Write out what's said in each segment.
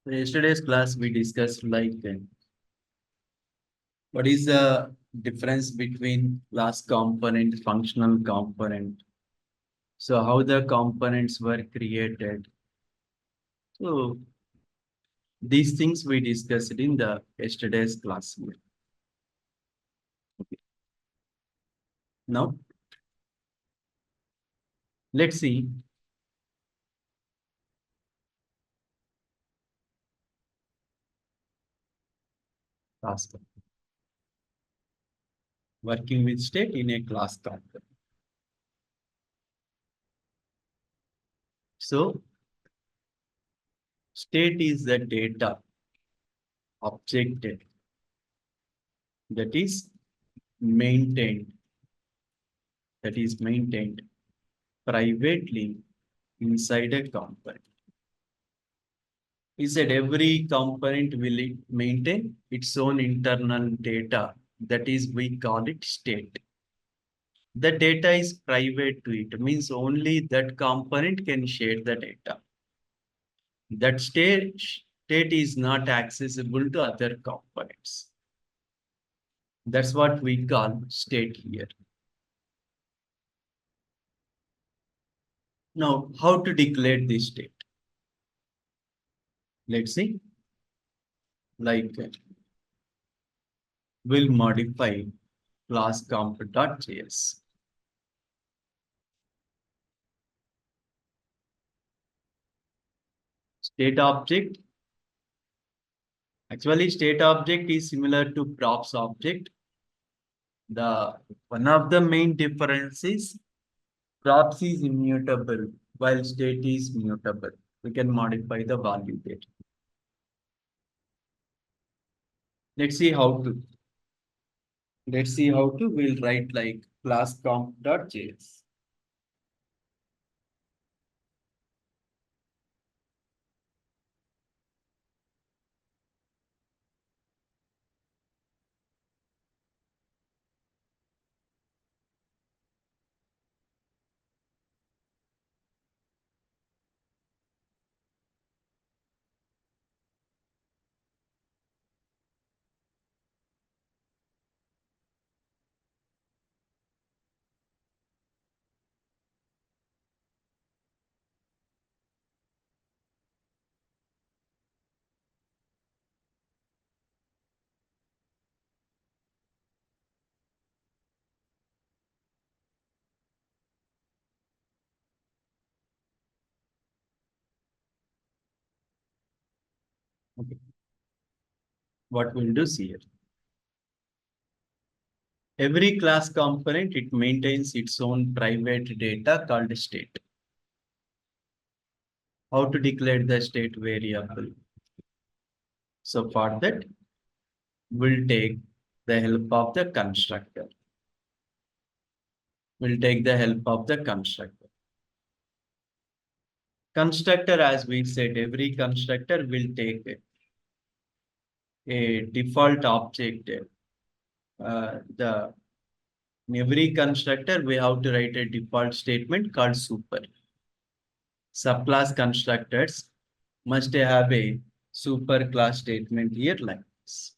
In yesterday's class, we discussed what is the difference between class component, functional component. So how the components were created. So these things we discussed in the yesterday's class. Now let's see class working with state in a class component. So state is the data object that is maintained that is maintained privately inside a component. He said every component will maintain its own internal data. That is, we call it state. The data is private to it, means only that component can share the data. That state is not accessible to other components. That's what we call state here. Now, how to declare this state? Let's see. We'll modify class comp.js. State object. Actually, state object is similar to props object. The one of the main differences, props is immutable while state is mutable. We can modify the value there. Let's see how to. We'll write like class comp.js. Okay. What we'll do here. Every class component, it maintains its own private data called state. How to declare the state variable? So for that, we'll take the help of the constructor. We'll take the help of the constructor. Constructor, as we said, every constructor will take a default object. The in every constructor, we have to write a default statement called super. Subclass constructors must have a super class statement here like this.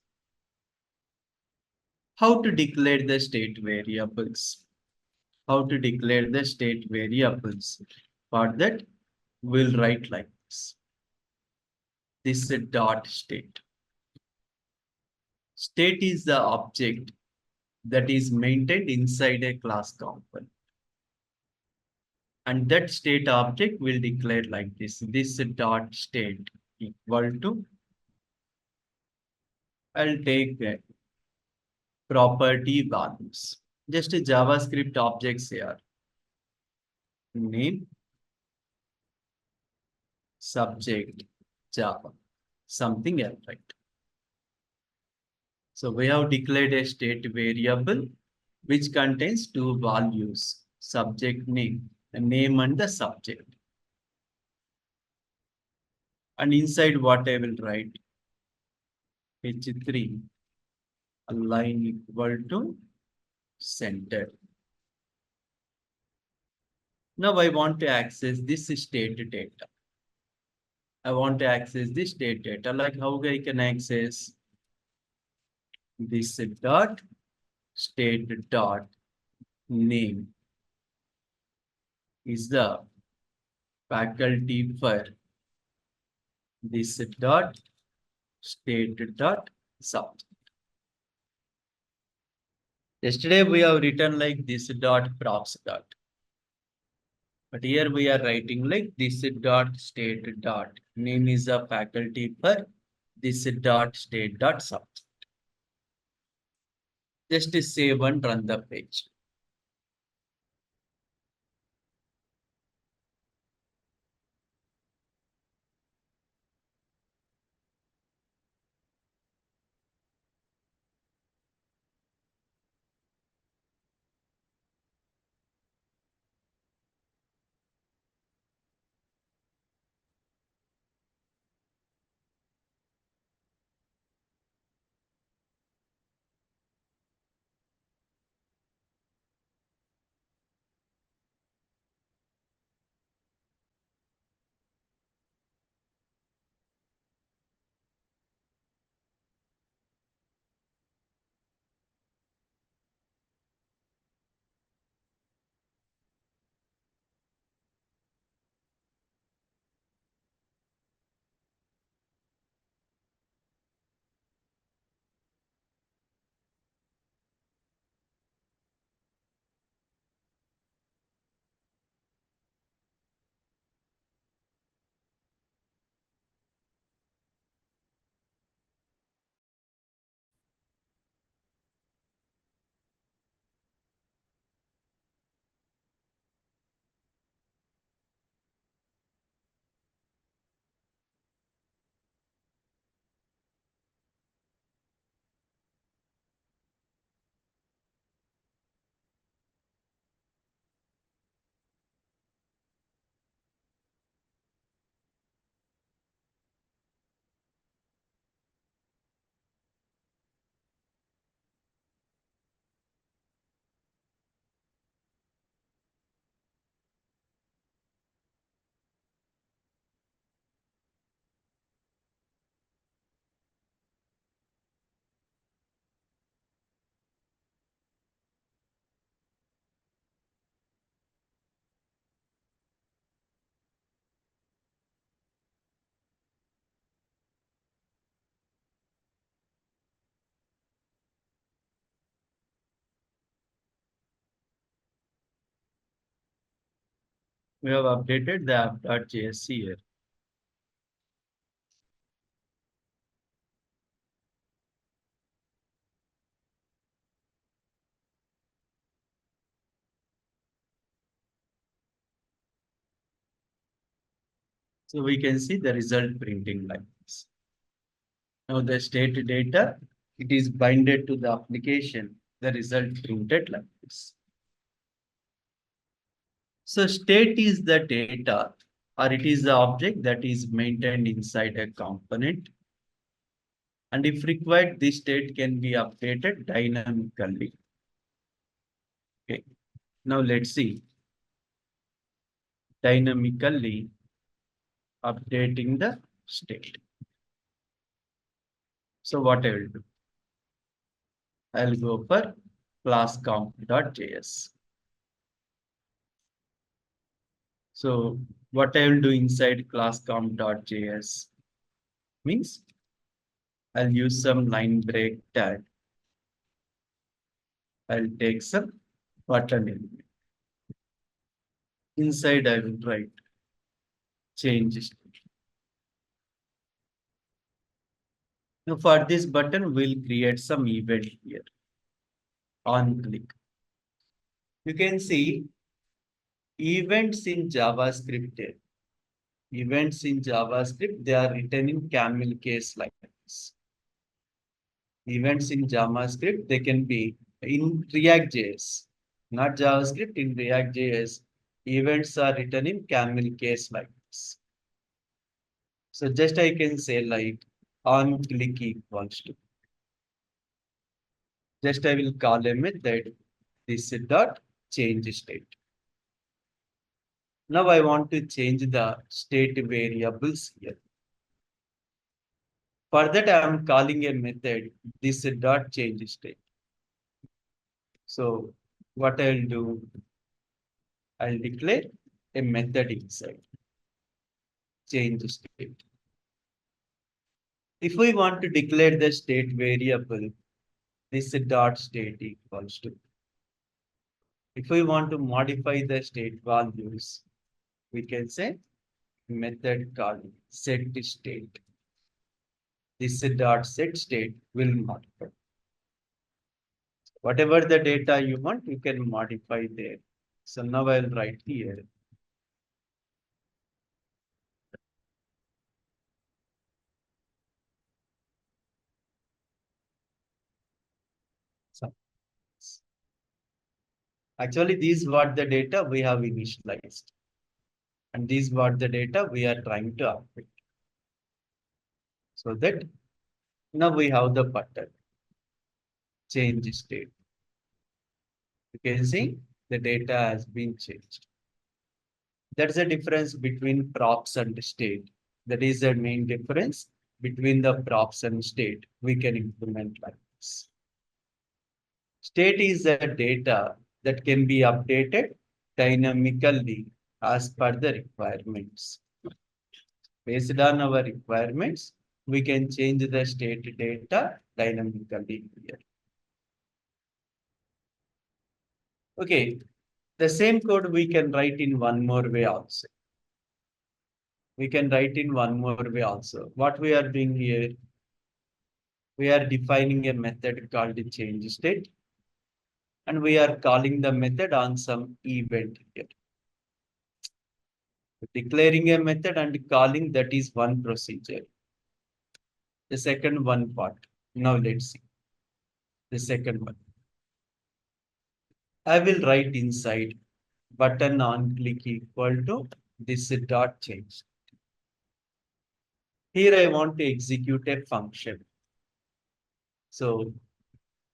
How to declare the state variables? How to declare the state variables? For that, we'll write like this. This is a dot state. State is the object that is maintained inside a class component. And that state object will declare like this. This dot state equal to, I'll take property values. Just a JavaScript objects here. Name, subject, Java, something else, right? So we have declared a state variable which contains two values, subject name, the name and the subject. And inside what I will write, h3 align equal to center. Now I want to access this state data. I want to access the state data. Like how I can access this dot state dot name is the faculty for this dot state dot subject. Yesterday we have written like this dot props dot. But here we are writing like this dot state dot name is a faculty for this dot state dot subject. Just save and run the page. We have updated the app.js here. So we can see the result printing like this. Now the state data, it is binded to the application, the result printed like this. So state is the data or it is the object that is maintained inside a component. And if required, this state can be updated dynamically. Okay. Now let's see. Dynamically updating the state. So what I will do? I'll go for class comp.js. So what I will do inside class comp.js means I'll use some line break tag. I'll take some button element. Inside I will write change state. Now for this button, we'll create some event here on click. You can see events in JavaScript. Events in JavaScript, they are written in camel case like this. Events in JavaScript, they can be in React.js, not JavaScript. In React.js, events are written in camel case like this. So just I can say like on click equals to. Just I will call a method this dot change state. Now I want to change the state variables here. For that, I am calling a method this dot change state. So what I'll do, I'll declare a method inside change state. If we want to declare the state variable, this dot state equals to. If we want to modify the state values, we can say method called set state. This dot set state will modify. Whatever the data you want, you can modify there. So now I'll write here. So actually, these what the data we have initialized. And these what the data we are trying to update. So that now we have the button change state. You can see the data has been changed. That's the difference between props and state. That is the main difference between the props and state. We can implement like this. State is the data that can be updated dynamically as per the requirements. Based on our requirements, we can change the state data dynamically here. Okay, the same code we can write in one more way also. We can write in one more way also. What we are doing here, we are defining a method called change state, and we are calling the method on some event here. Declaring a method and calling, that is one procedure. The second one part. Now let's see the second one. I will write inside button on click equal to this dot change. Here I want to execute a function. So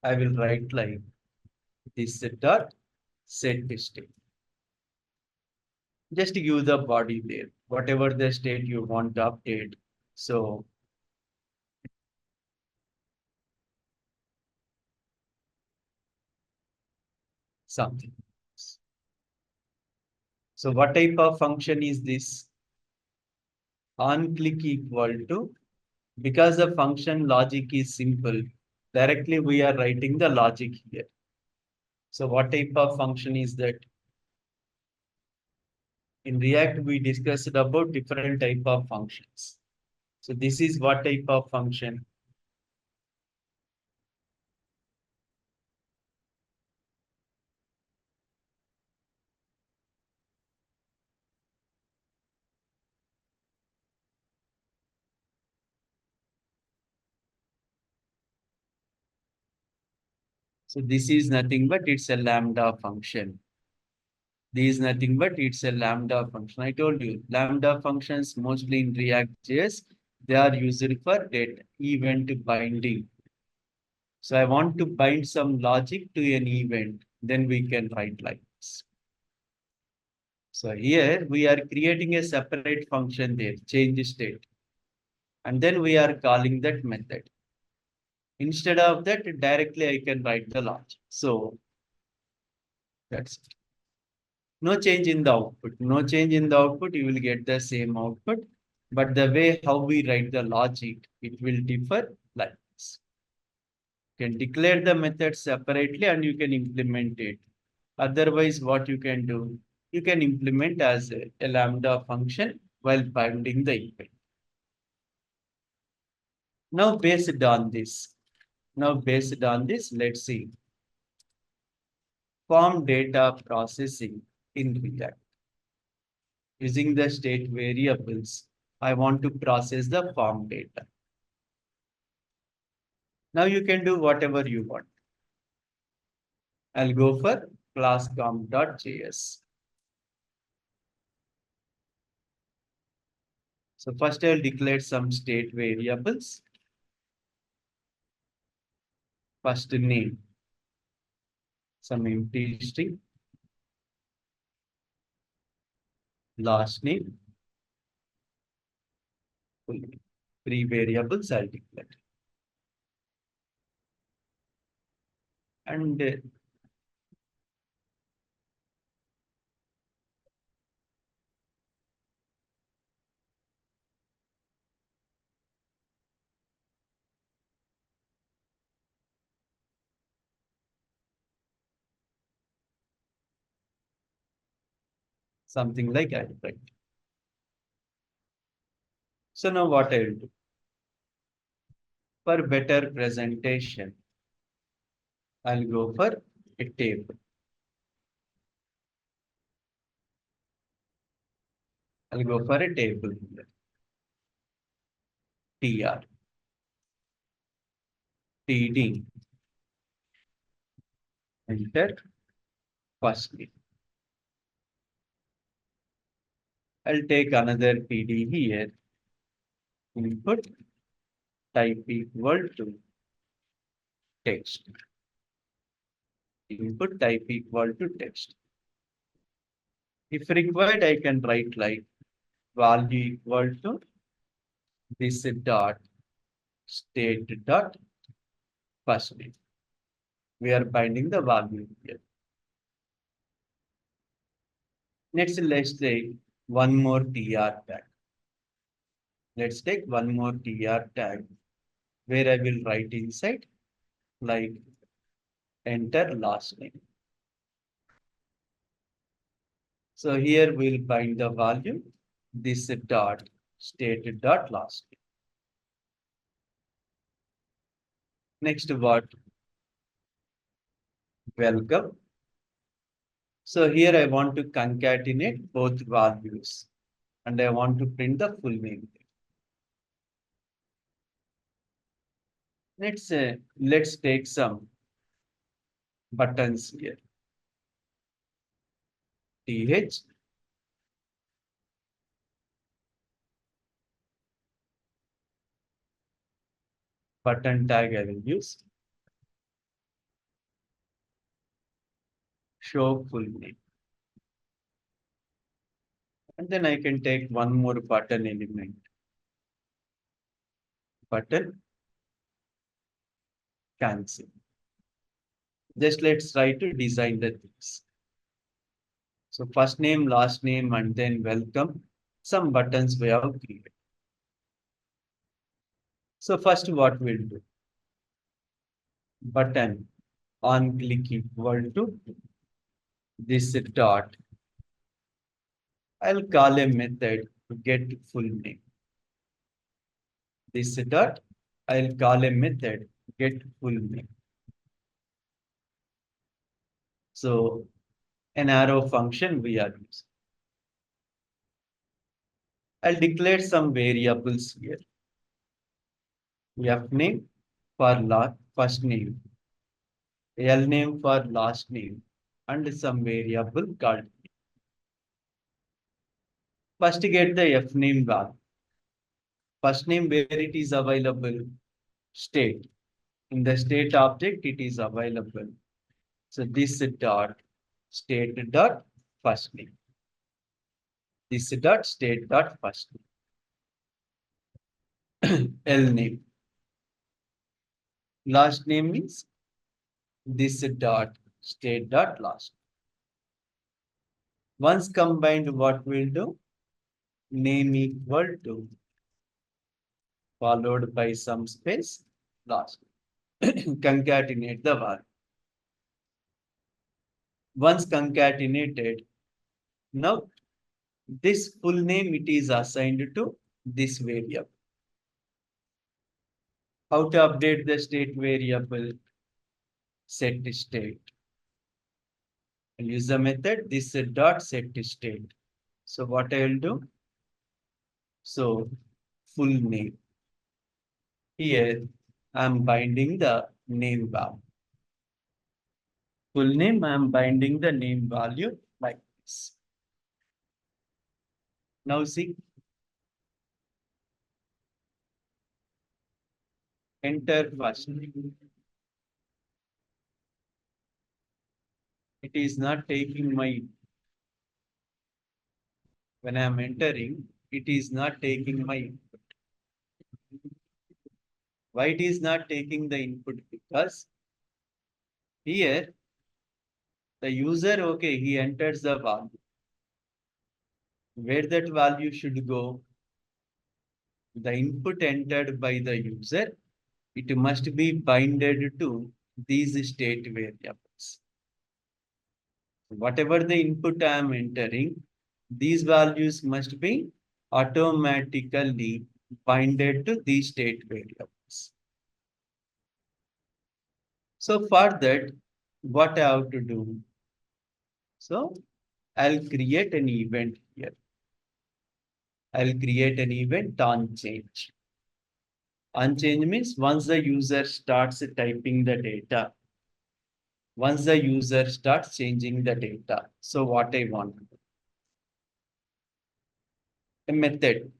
I will write like this dot set state. Just give the body there, whatever the state you want to update. So something. So what type of function is this? On click equal to, because the function logic is simple, directly we are writing the logic here. So what type of function is that? In React, we discussed about different type of functions. So this is what type of function? So this is nothing but it's a lambda function. This is nothing but it's a lambda function. I told you, lambda functions mostly in React.js, they are used for data event binding. So I want to bind some logic to an event, then we can write like this. So here we are creating a separate function there, change state. And then we are calling that method. Instead of that, directly I can write the logic. So that's it. No change in the output. No change in the output, you will get the same output. But the way how we write the logic, it will differ like this. You can declare the method separately and you can implement it. Otherwise, what you can do, you can implement as a lambda function while binding the event. Now based on this, let's see. Form data processing in React. Using the state variables, I want to process the form data. Now you can do whatever you want. I'll go for classcom.js. So first I'll declare some state variables. First name, some empty string. Last name, full name. Three variables I'll declare. And something like that, right? So now what I will do? For better presentation, I'll go for a table. I'll go for a table here. TR, TD, enter first name. I'll take another TD here. Input type equal to text. Input type equal to text. If required, I can write like value equal to this dot state dot first name. We are binding the value here. Next, let's take one more tr tag. Let's take one more tr tag where I will write inside like enter last name. So here we'll bind the value this dot state dot last name. Next what? Welcome. So here I want to concatenate both values and I want to print the full name. Let's take some buttons here. TH, button tag I will use. Show full name. And then I can take one more button element. Button cancel. Just let's try to design the things. So first name, last name, and then welcome. Some buttons we have created. So first what we'll do? Button on click equal to this dot. I'll call a method to get full name. This dot, I'll call a method get full name. So an arrow function we are using. I'll declare some variables here. F name for first name, L name for last name, and some variable called. First get the F name value. First name where it is available, state. In the state object, it is available. So this dot state dot first name. This dot state dot first name. L name. Last name means this dot state dot last. Once combined, what we'll do? Name equal to followed by some space last. Concatenate the value. Once concatenated, now this full name it is assigned to this variable. How to update the state variable? Set state. I'll use the method this dot set state. So what I will do? So full name. Here I am binding the name value. Full name I am binding the name value like this. Now see. Enter first name. It is not taking my, when I am entering, it is not taking my input. Why it is not taking the input? Because here the user, okay, he enters the value. Where that value should go? The input entered by the user, it must be binded to these state variables. Whatever the input I am entering, these values must be automatically binded to these state variables. So for that, what I have to do? So I'll create an event here. I'll create an event on change. On change means once the user starts typing the data, once the user starts changing the data. So what I want? A method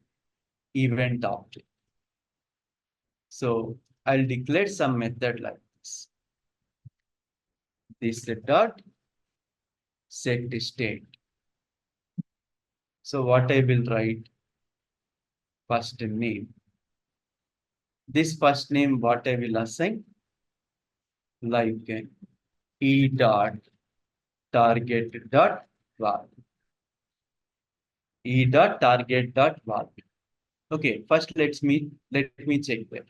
event object. So I'll declare some method like this. This dot set state. So what I will write? First name. This first name, what I will assign? Like e dot target dot value. E dot target dot value. Okay, first let me check that.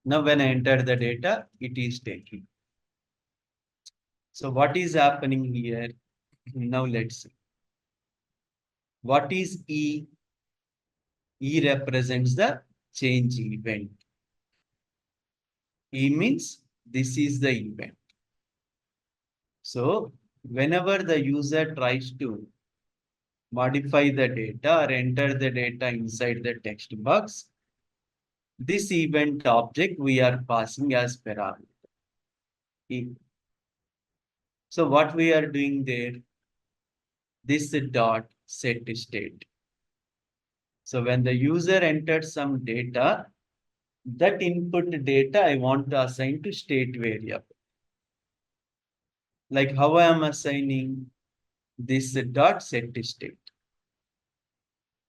Now when I enter the data, it is taking. So what is happening here? Now let's see. What is E? E represents the change event. E means this is the event. So whenever the user tries to modify the data or enter the data inside the text box, this event object we are passing as parameter. E. So what we are doing there? This dot set state. So when the user enters some data, that input data I want to assign to state variable. Like how I am assigning this dot set state.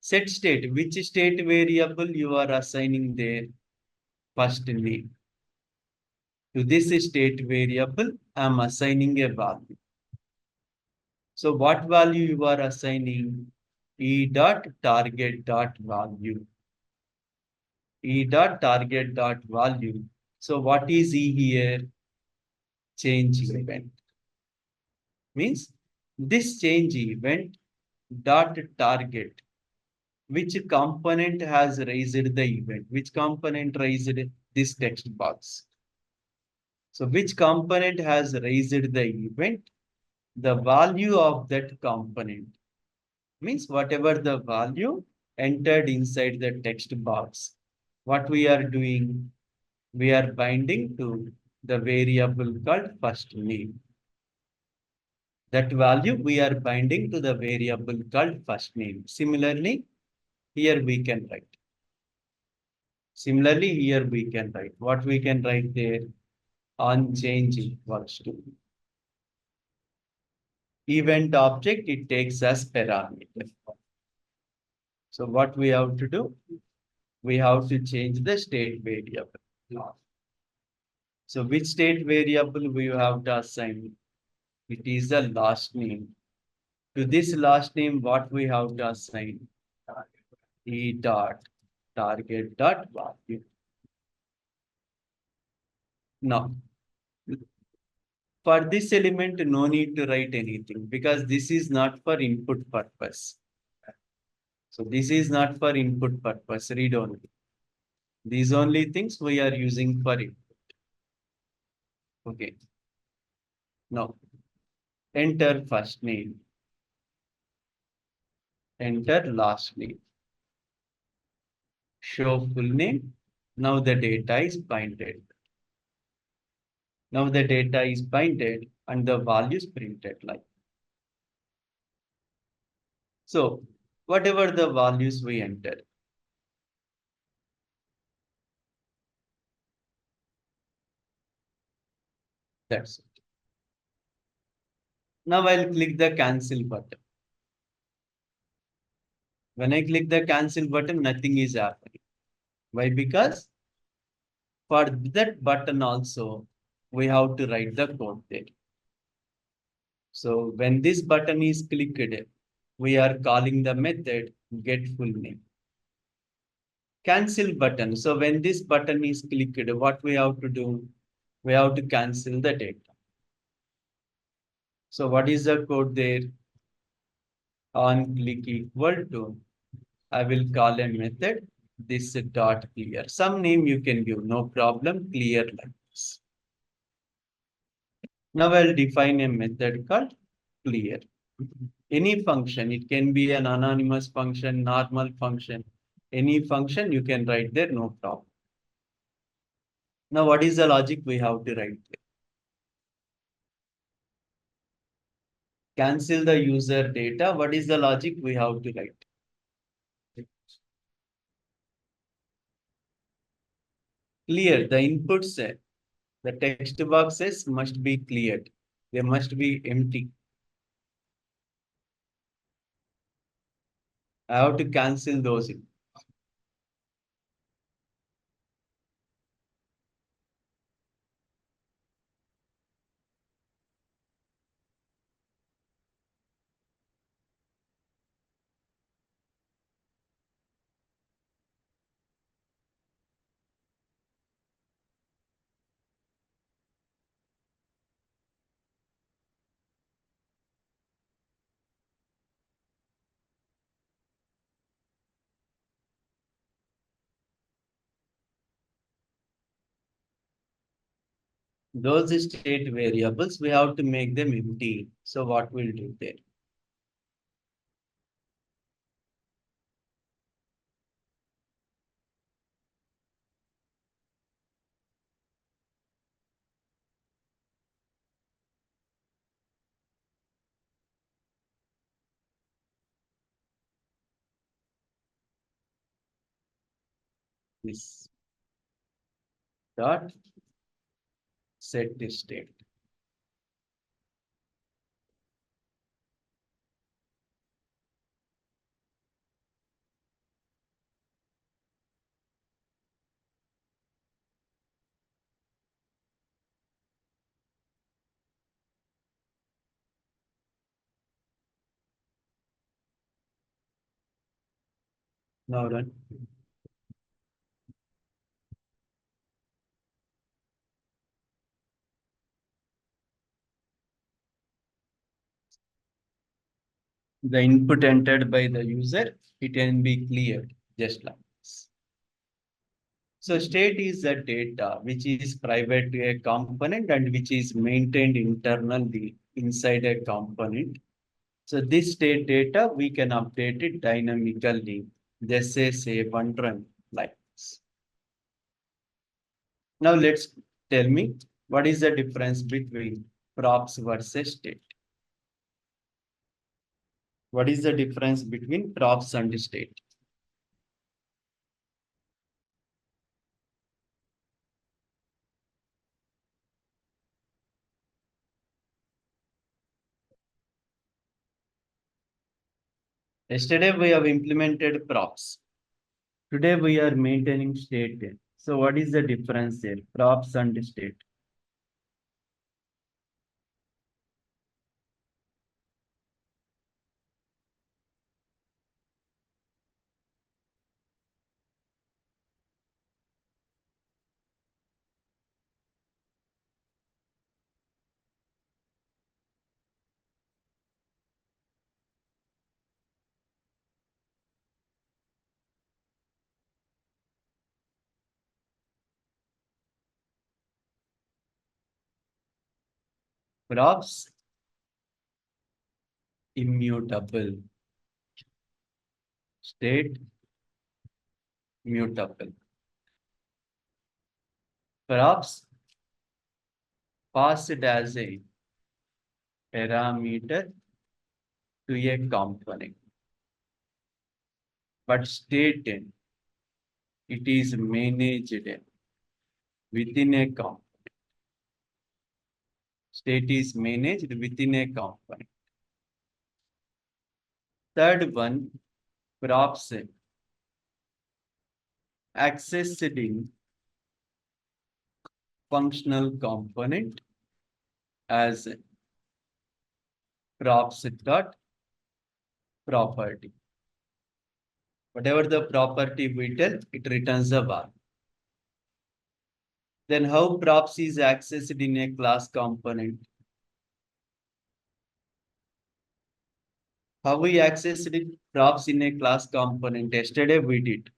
Set state, which state variable you are assigning there? First name. To this state variable, I am assigning a value. So what value you are assigning? E dot target dot value. E dot target dot value. So what is E here? Change event. Means this change event dot target. Which component has raised the event? Which component raised this text box? So which component has raised the event? The value of that component. Means whatever the value entered inside the text box. What we are doing? We are binding to the variable called first name. That value we are binding to the variable called first name. Similarly, here we can write. Similarly, here we can write. What we can write there? On change equals to event object, it takes as parameter. So what we have to do? We have to change the state variable. So which state variable we have to assign? It is the last name. To this last name, what we have to assign? E dot target dot value. Now, for this element, no need to write anything because this is not for input purpose. So this is not for input purpose, read only. These only things we are using for it. Okay. Now, enter first name. Enter last name. Show full name. Now the data is binded. Now the data is binded and the values printed like. So whatever the values we enter. That's it. Now I'll click the cancel button. When I click the cancel button, nothing is happening. Why? Because for that button also, we have to write the code there. So when this button is clicked, we are calling the method get full name. Cancel button. So when this button is clicked, what we have to do? We have to cancel the data. So what is the code there? On click equal to, I will call a method this dot clear. Some name you can give, no problem, clear like this. Now I'll define a method called clear. Any function, it can be an anonymous function, normal function, any function you can write there, no problem. Now what is the logic we have to write there? Cancel the user data. What is the logic we have to write? Clear the inputs, the text boxes must be cleared. They must be empty. I have to cancel those. Those state variables, we have to make them empty. So what we'll do there? This dot set state. Now run. The input entered by the user, it can be cleared just like this. So state is the data which is private to a component and which is maintained internally inside a component. So this state data, we can update it dynamically. Just say save and run like this. Now let's tell me what is the difference between props versus state. What is the difference between props and state? Yesterday we have implemented props. Today we are maintaining state. So what is the difference here? Props and state. Props immutable. State mutable. Props passed as a parameter to a component. But state, it is managed within a component. State is managed within a component. Third one, props accessed in functional component as props dot property. Whatever the property we tell, it returns a var. Then how props is accessed in a class component? How we accessed it, props in a class component? Yesterday we did.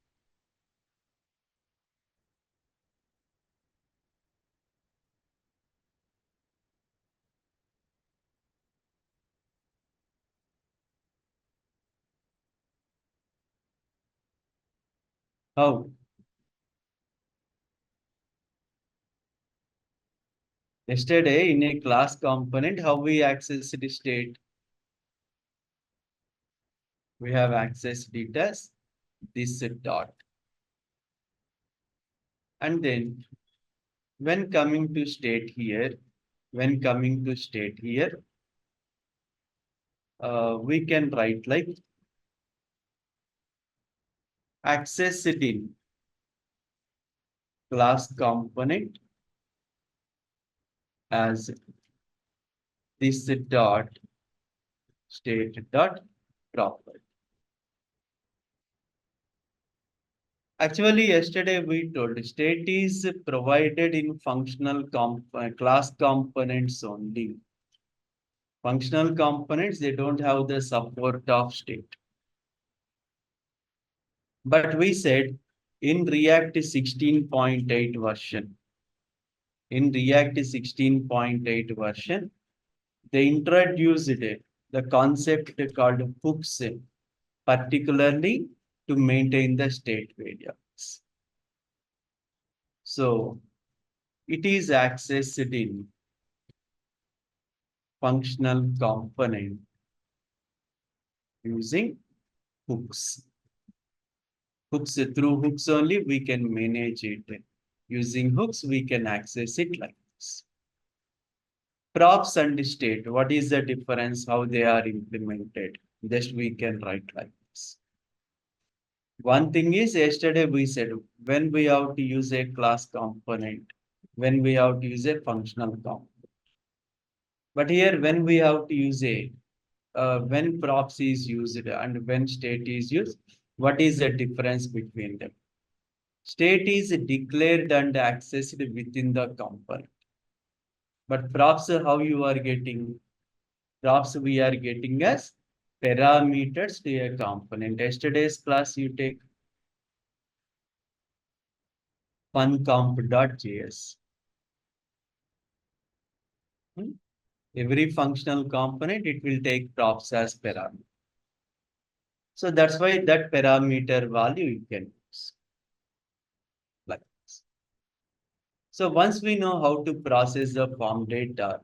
How? Yesterday in a class component, how we access the state? We have accessed it as this dot. And then when coming to state here, we can write like access it in class component as this dot state dot property. Actually, yesterday we told state is provided in functional class components only. Functional components, they don't have the support of state. But we said in React 16.8 version, they introduced the concept called hooks, particularly to maintain the state variables. So it is accessed in functional component using hooks. Through hooks only we can manage it. Using hooks, we can access it like this. Props and state, what is the difference, how they are implemented? Just we can write like this. One thing is, yesterday we said, when we have to use a class component, when we have to use a functional component. But here, when we have to use when props is used and when state is used, what is the difference between them? State is declared and accessed within the component. But props, how you are getting? Props we are getting as parameters to a component. Yesterday's class you take funcomp.js. Every functional component, it will take props as parameter. So that's why that parameter value you can use. Like this. So once we know how to process the form data,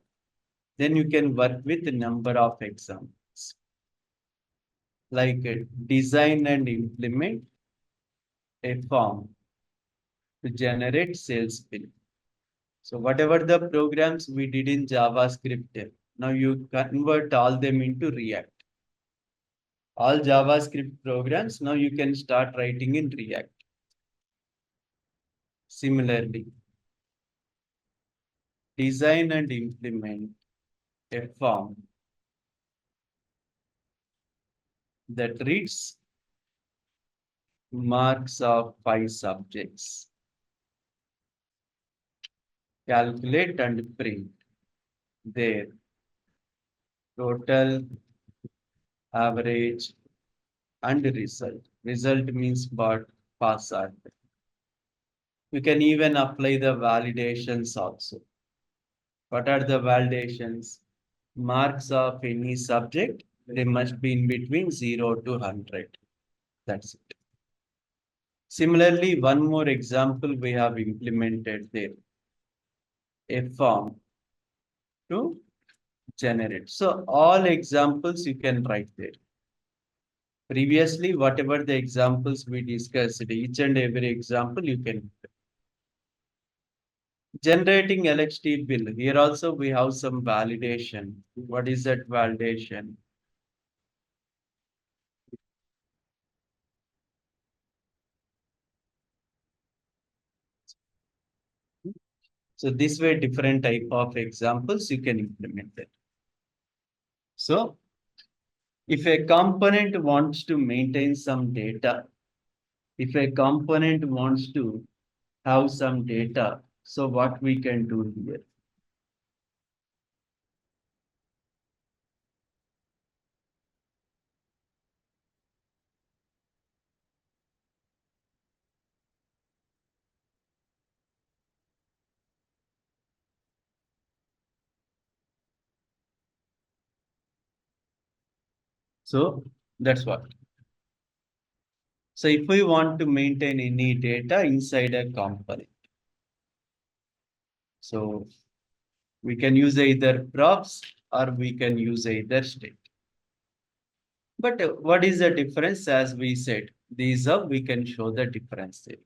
then you can work with a number of examples. Like design and implement a form to generate sales bill. So whatever the programs we did in JavaScript, now you convert all them into React. All JavaScript programs, now you can start writing in React. Similarly, design and implement a form that reads marks of 5 subjects. Calculate and print their total, average, and result. Result means what? Pass or fail. You can even apply the validations also. What are the validations? Marks of any subject, they must be in between 0 to 100. That's it. Similarly, one more example we have implemented there. A form to generate. So all examples you can write there. Previously, whatever the examples we discussed, each and every example you can. Generating LHT bill. Here also we have some validation. What is that validation? So this way, different type of examples you can implement it. So if a component wants to maintain some data, if a component wants to have some data, so what we can do here? So that's what. So if we want to maintain any data inside a component, so we can use either props or we can use either state. But what is the difference? As we said, these are we can show the difference there.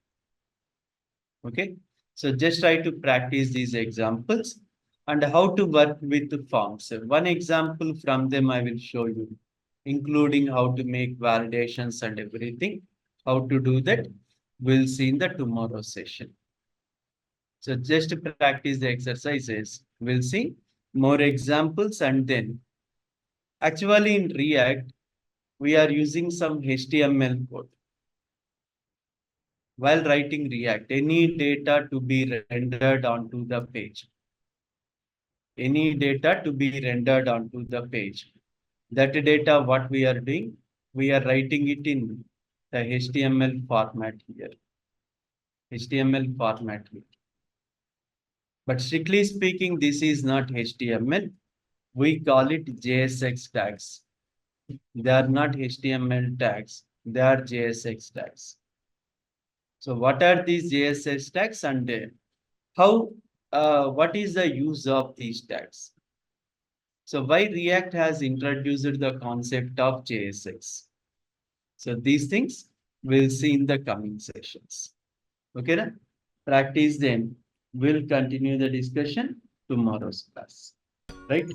Okay. So just try to practice these examples and how to work with the forms. So one example from them I will show you, including how to make validations and everything. How to do that, we'll see in the tomorrow session. So just to practice the exercises, we'll see more examples and then actually in React, we are using some HTML code. While writing React, any data to be rendered onto the page. Any data to be rendered onto the page. That data, what we are doing, we are writing it in the HTML format here. HTML format here. But strictly speaking, this is not HTML. We call it JSX tags. They are not HTML tags. They are JSX tags. So what are these JSX tags and how, what is the use of these tags? So why React has introduced the concept of JSX? So these things we'll see in the coming sessions. Okay, na? Practice them. We'll continue the discussion tomorrow's class. Right?